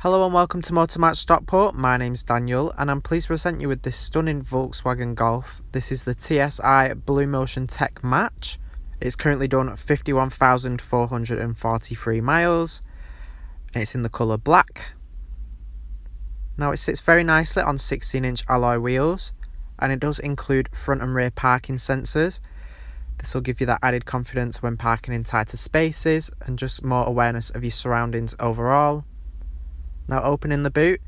Hello and welcome to Motormatch Stockport. My name's Daniel and I'm pleased to present you with this stunning Volkswagen Golf. This is the TSI Bluemotion Tech Match. It's currently done 51,443 miles and it's in the colour black. Now it sits very nicely on 16-inch alloy wheels and it does include front and rear parking sensors. This will give you that added confidence when parking in tighter spaces and just more awareness of your surroundings overall. Now opening the boot,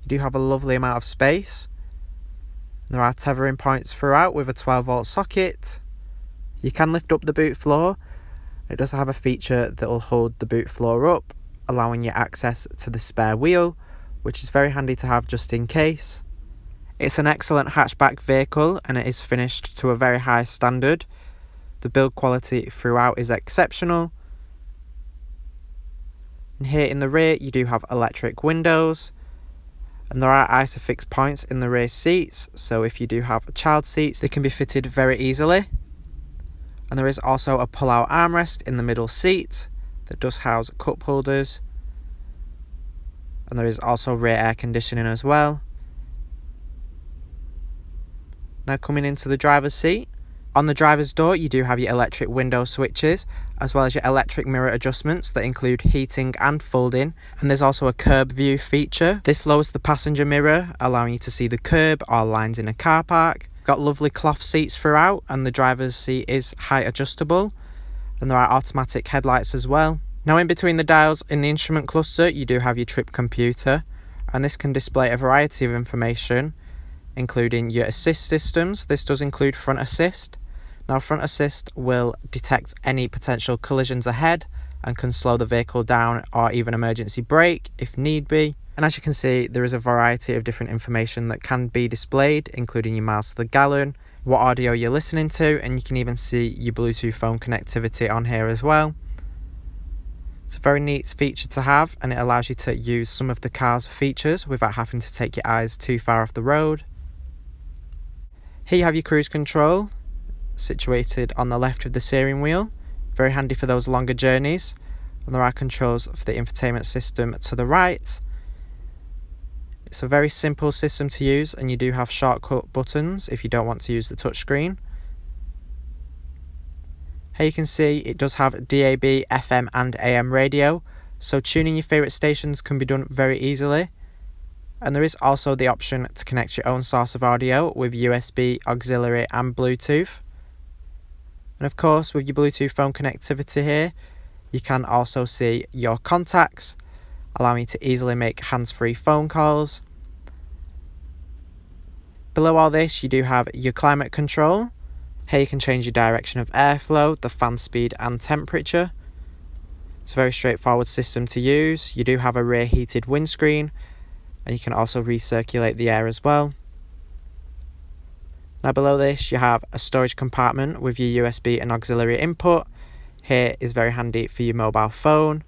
you do have a lovely amount of space. There are tethering points throughout with a 12-volt socket. You can lift up the boot floor. It does have a feature that will hold the boot floor up, allowing you access to the spare wheel, which is very handy to have just in case. It's an excellent hatchback vehicle and it is finished to a very high standard. The build quality throughout is exceptional. And here in the rear you do have electric windows and there are ISOFIX points in the rear seats, so if you do have child seats they can be fitted very easily. And there is also a pull-out armrest in the middle seat that does house cup holders, and there is also rear air conditioning as well. Now coming into the driver's seat, on the driver's door you do have your electric window switches as well as your electric mirror adjustments that include heating and folding, and there's also a curb view feature. This lowers the passenger mirror, allowing you to see the curb or lines in a car park. Got lovely cloth seats throughout and the driver's seat is height adjustable, and there are automatic headlights as well. Now in between the dials in the instrument cluster you do have your trip computer, and this can display a variety of information including your assist systems. This does include front assist. Now front assist will detect any potential collisions ahead and can slow the vehicle down or even emergency brake if need be. And as you can see, there is a variety of different information that can be displayed, including your miles to the gallon, what audio you're listening to, and you can even see your Bluetooth phone connectivity on here as well. It's a very neat feature to have and it allows you to use some of the car's features without having to take your eyes too far off the road. Here you have your cruise control, situated on the left of the steering wheel, very handy for those longer journeys, and there are controls for the infotainment system to the right. It's a very simple system to use and you do have shortcut buttons if you don't want to use the touchscreen. Here you can see it does have DAB, FM and AM radio, so tuning your favourite stations can be done very easily. And there is also the option to connect your own source of audio with USB, auxiliary and Bluetooth. And of course with your Bluetooth phone connectivity here, you can also see your contacts, allowing you to easily make hands-free phone calls. Below all this you do have your climate control. Here you can change your direction of airflow, the fan speed and temperature. It's a very straightforward system to use. You do have a rear heated windscreen and you can also recirculate the air as well. Now below this you have a storage compartment with your USB and auxiliary input. Here is very handy for your mobile phone.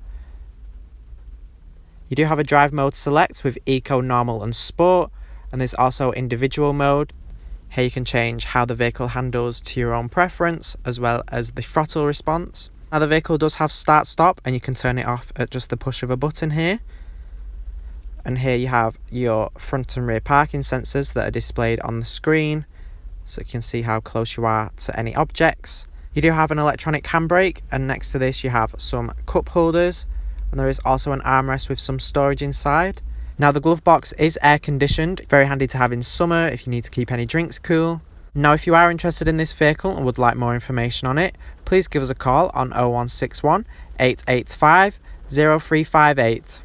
You do have a drive mode select with Eco, Normal and Sport, and there's also individual mode. Here you can change how the vehicle handles to your own preference as well as the throttle response. Now the vehicle does have start stop and you can turn it off at just the push of a button here. And here you have your front and rear parking sensors that are displayed on the screen, so you can see how close you are to any objects. You do have an electronic handbrake, and next to this you have some cup holders, and there is also an armrest with some storage inside. Now the glove box is air conditioned, very handy to have in summer if you need to keep any drinks cool. Now if you are interested in this vehicle and would like more information on it, please give us a call on 0161 885 0358.